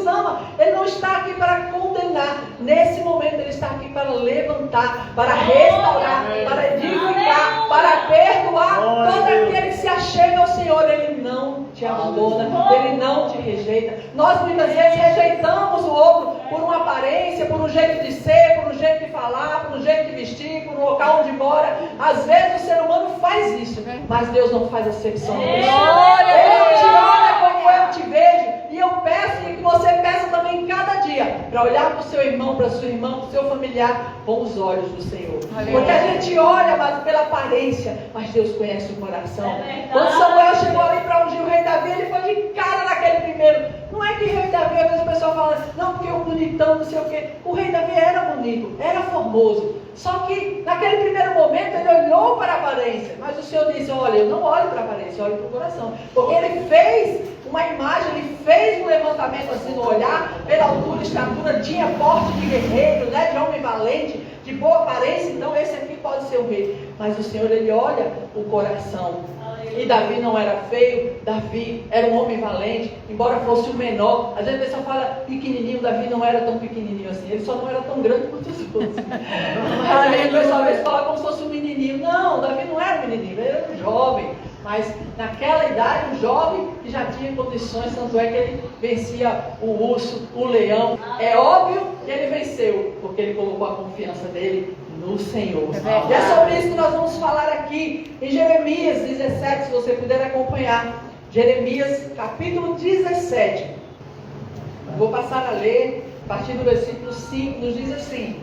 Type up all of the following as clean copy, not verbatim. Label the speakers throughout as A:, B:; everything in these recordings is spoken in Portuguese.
A: nos ama. Ele não está aqui para condenar. Nesse momento Ele está aqui para levantar, para restaurar, para edificar, para perdoar. Todo aquele que se achega ao Senhor, Ele não te abandona, Ele não te rejeita. Nós muitas vezes rejeitamos o outro por uma aparência, por um jeito de ser, por um jeito de falar, por um jeito de vestir, por um local onde mora. Às vezes o ser humano faz isso, mas Deus não faz acepção. Ele não te olha como eu te vejo. E eu peço que você peça também cada dia para olhar para o seu irmão, para a sua irmã, para o seu familiar com os olhos do Senhor. Porque a gente olha mas pela aparência, mas Deus conhece o coração. Quando Samuel chegou ali para ungir o rei Davi, ele foi de cara naquele primeiro. Não é que o rei Davi, às vezes o pessoal fala, não, porque o bonitão, não sei o quê. O rei Davi era bonito, era formoso. Só que naquele primeiro momento ele olhou para a aparência. Mas o Senhor disse, olha, eu não olho para a aparência, eu olho para o coração. Porque ele fez uma imagem, ele fez um levantamento assim no olhar, pela altura e estatura, tinha porte de guerreiro, né, de homem valente, de boa aparência, então esse aqui pode ser o rei. Mas o Senhor, ele olha o coração. E Davi não era feio, Davi era um homem valente, embora fosse o menor. Às vezes a pessoa fala pequenininho, Davi não era tão pequenininho assim, ele só não era tão grande quanto os outros. Aí o pessoal às vezes fala como se fosse um menininho. Não, Davi não era um menininho, ele era um jovem. Mas naquela idade, um jovem que já tinha condições, tanto é que ele vencia o urso, o leão. É óbvio que ele venceu, porque ele colocou a confiança dele no Senhor. E é sobre isso que nós vamos falar aqui em Jeremias 17, se você puder acompanhar. Jeremias capítulo 17. Vou passar a ler, a partir do versículo 5, nos diz assim: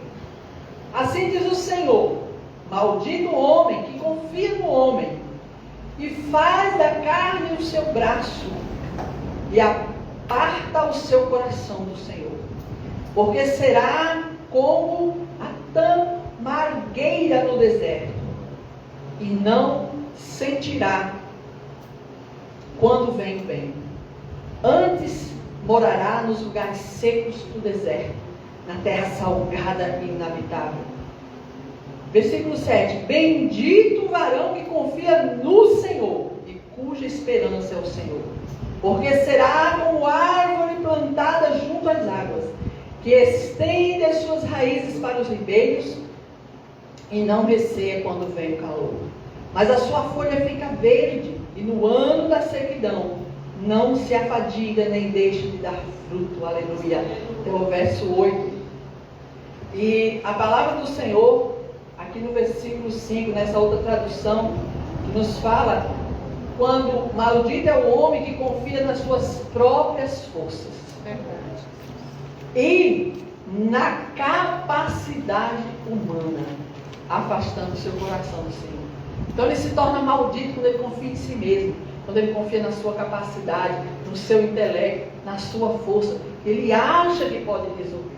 A: assim diz o Senhor, maldito o homem que confia no homem, e faz da carne o seu braço, e aparta o seu coração do Senhor, porque será como a tamargueira no deserto, e não sentirá quando vem o vento. Antes morará nos lugares secos do deserto, na terra salgada e inabitável. Versículo 7. Bendito o varão que confia no Senhor e cuja esperança é o Senhor, porque será como árvore plantada junto às águas, que estende as suas raízes para os ribeiros e não receia quando vem o calor. Mas a sua folha fica verde, e no ano da sequidão não se afadiga nem deixa de dar fruto. Aleluia. Então o verso 8. E a palavra do Senhor, aqui no versículo 5, nessa outra tradução, que nos fala, quando maldito é o homem que confia nas suas próprias forças. Verdade. E na capacidade humana, afastando seu coração do Senhor. Então ele se torna maldito quando ele confia em si mesmo, quando ele confia na sua capacidade, no seu intelecto, na sua força. Ele acha que pode resolver.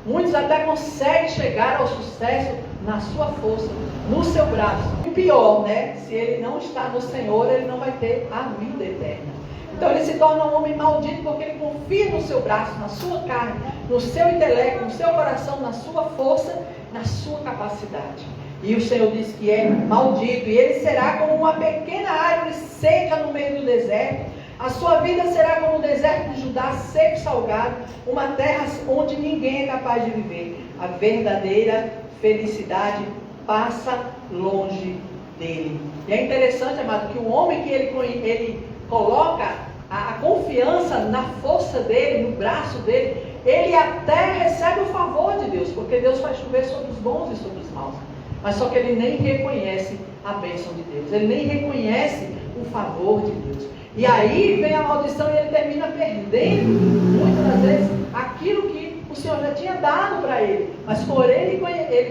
A: Muitos até conseguem chegar ao sucesso na sua força, no seu braço. E pior, né? Se ele não está no Senhor, ele não vai ter a vida eterna. Então ele se torna um homem maldito porque ele confia no seu braço, na sua carne, no seu intelecto, no seu coração, na sua força, na sua capacidade. E o Senhor diz que é maldito, e ele será como uma pequena árvore seca no meio do deserto. A sua vida será como o deserto de Judá, seco e salgado, uma terra onde ninguém é capaz de viver. A verdadeira felicidade passa longe dele. E é interessante, amado, que o homem que ele coloca a confiança na força dele, no braço dele, ele até recebe o favor de Deus, porque Deus faz chover sobre os bons e sobre os maus. Mas só que ele nem reconhece a bênção de Deus, ele nem reconhece o favor de Deus. E aí vem a maldição e ele termina perdendo, muitas das vezes, aquilo que o Senhor já tinha dado para ele. Mas por ele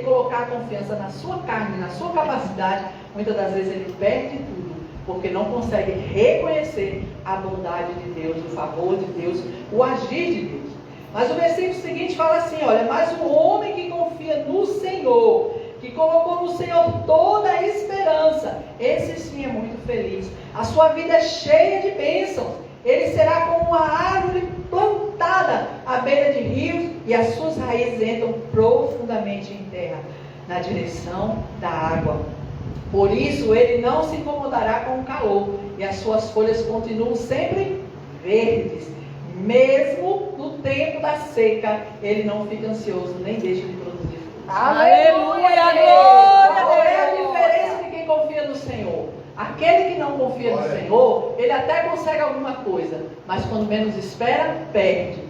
A: colocar a confiança na sua carne, na sua capacidade, muitas das vezes ele perde tudo, porque não consegue reconhecer a bondade de Deus, o favor de Deus, o agir de Deus. Mas o versículo seguinte fala assim, olha, mas o homem que confia no Senhor, que colocou no Senhor toda a esperança, esse sim é muito feliz. A sua vida é cheia de bênçãos. Ele será como uma árvore plantada à beira de rios, e as suas raízes entram profundamente em terra, na direção da água. Por isso ele não se incomodará com o calor, e as suas folhas continuam sempre verdes, mesmo no tempo da seca, ele não fica ansioso, nem deixa de produzir.
B: Aleluia,
A: Qual é a
B: glória.
A: diferença de quem confia no Senhor? Aquele que não confia no Senhor, ele até consegue alguma coisa, mas quando menos espera, perde,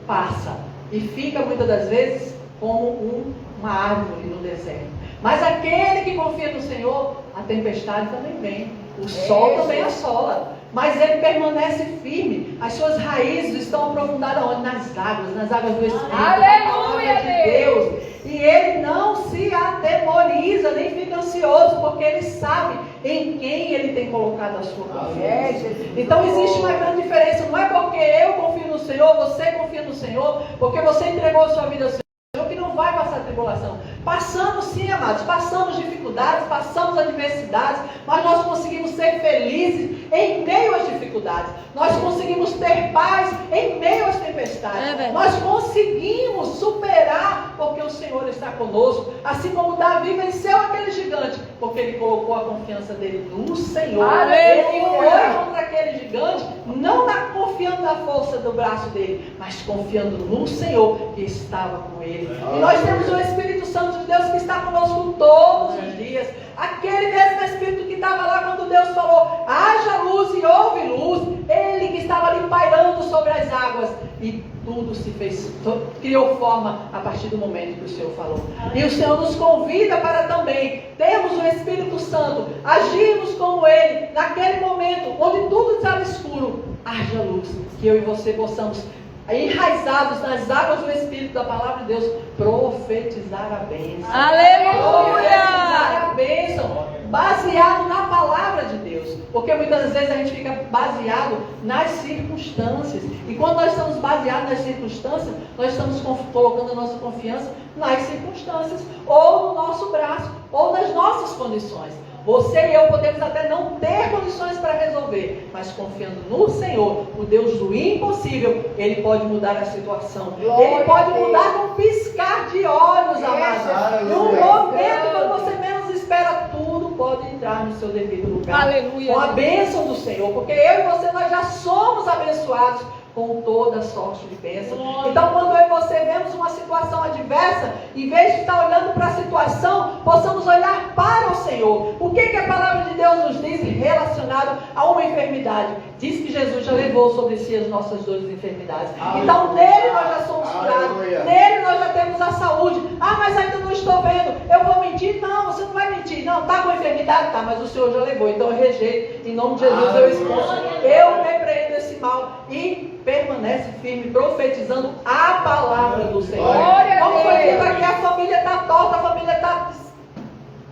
A: passa e fica muitas das vezes como uma árvore no deserto. Mas aquele que confia no Senhor, a tempestade também vem, o sol também assola, mas ele permanece firme. As suas raízes estão aprofundadas onde? Nas águas do Espírito,
B: Aleluia,
A: na palavra de Deus. E ele não se atemoriza, nem fica ansioso, porque ele sabe em quem ele tem colocado a sua confiança. Então existe uma grande diferença. Não é porque eu confio no Senhor, você confia no Senhor, porque você entregou a sua vida ao Senhor, que não vai passar tribulação. Passamos sim, amados, passamos dificuldades, passamos adversidades, mas nós conseguimos ser felizes em meio às dificuldades. Nós conseguimos ter paz em meio às tempestades. Nós conseguimos superar porque o Senhor está conosco. Assim como Davi venceu aquele gigante, porque ele colocou a confiança dele no Senhor.
B: Aleluia.
A: Ele foi contra aquele gigante, não confiando na força do braço dele, mas confiando no Senhor que estava com ele. E nós temos o Espírito Santo de Deus que está conosco todos os dias. Aquele mesmo Espírito que estava lá quando Deus falou, haja luz e houve luz. Ele que estava ali pairando sobre as águas. E tudo se fez, criou forma a partir do momento que o Senhor falou. E o Senhor nos convida para também termos o Espírito Santo, agirmos como Ele, naquele momento onde tudo estava escuro, haja luz. Que eu e você possamos, enraizados nas águas do Espírito da palavra de Deus, profetizar a bênção.
B: Aleluia!
A: Profetizar a bênção, baseado na palavra de Deus. Porque muitas vezes a gente fica baseado nas circunstâncias. E quando nós estamos baseados nas circunstâncias, nós estamos colocando a nossa confiança nas circunstâncias, ou no nosso braço, ou nas nossas condições. Você e eu podemos até não ter condições para resolver, mas confiando no Senhor, o Deus do impossível, Ele pode mudar a situação. Ele pode mudar com um piscar de olhos, amados. Num momento, quando você menos espera, tudo pode entrar no seu devido lugar.
B: Aleluia.
A: Com a bênção do Senhor, porque eu e você, nós já somos abençoados com toda sorte de bênção. Então, quando eu e você vemos uma situação adversa, em vez de estar olhando para a situação, possamos olhar para o Senhor. O que a palavra de Deus nos diz relacionado a uma enfermidade? Diz que Jesus já levou sobre si as nossas dores e enfermidades. Então, nele nós já somos curados. Nele nós já temos a saúde. Ah, mas ainda não estou vendo. Eu vou mentir? Não, você não vai mentir. Não, está com enfermidade? Tá, mas o Senhor já levou. Então, eu rejeito. Em nome de Jesus, eu expulso. Eu repreendo esse mal e permanece firme, profetizando a palavra do Senhor. Como foi dito aqui, a família está torta, a família está,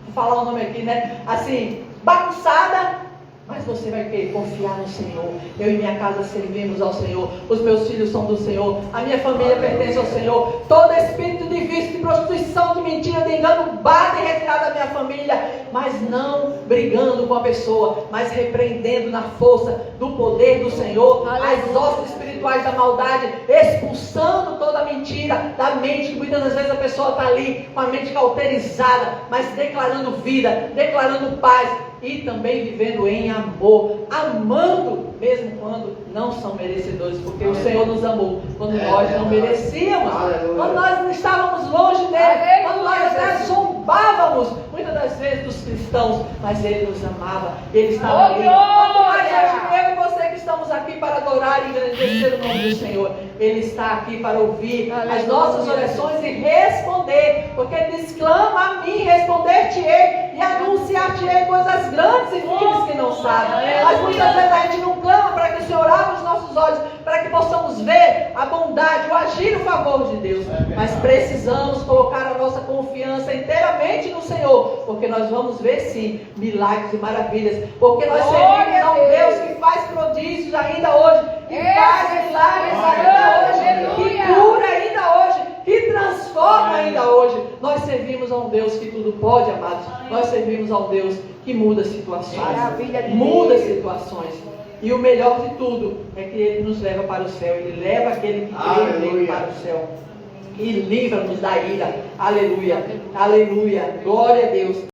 A: vou falar o nome aqui, né? Assim, bagunçada. Mas você vai querer confiar no Senhor. Eu e minha casa servimos ao Senhor. Os meus filhos são do Senhor. A minha família pertence ao Senhor. Todo espírito de vício, de prostituição, de mentira, de engano, bate e retirar da minha família. Mas não brigando com a pessoa, mas repreendendo na força do poder do Senhor. As hostes espirituais da maldade, expulsando toda a mentira da mente. Que muitas das vezes a pessoa está ali com a mente cauterizada, mas declarando vida, declarando paz. E também vivendo em amor, amando mesmo quando não são merecedores, porque o Senhor nos amou quando nós não merecíamos, quando nós estávamos longe dele, quando nós até zombávamos muitas das vezes dos cristãos, mas ele nos amava, ele estava ali. Quanto mais eu e você que estamos aqui para adorar e engrandecer o nome do Senhor, ele está aqui para ouvir as nossas orações e responder, porque ele diz: clama a mim, responder-te-ei e anunciar-te-ei coisas grandes e firmes que não sabem. Mas muitas vezes a gente não clama para que o Senhor abra os nossos olhos, para que possamos ver a bondade, o agir, o favor de Deus. Mas precisamos colocar a nossa confiança inteiramente no Senhor, porque nós vamos ver sim milagres e maravilhas, porque nós servimos a um Deus que faz prodígios ainda hoje, que faz milagres ainda hoje, que cura ainda hoje, que transforma ainda hoje. Nós servimos a um Deus que tudo pode, amados. Nós servimos a um Deus que muda situações. Muda situações. E o melhor de tudo é que Ele nos leva para o céu. Ele leva aquele que crê nele para o céu. E livra-nos da ira. Aleluia. Aleluia. Glória a Deus.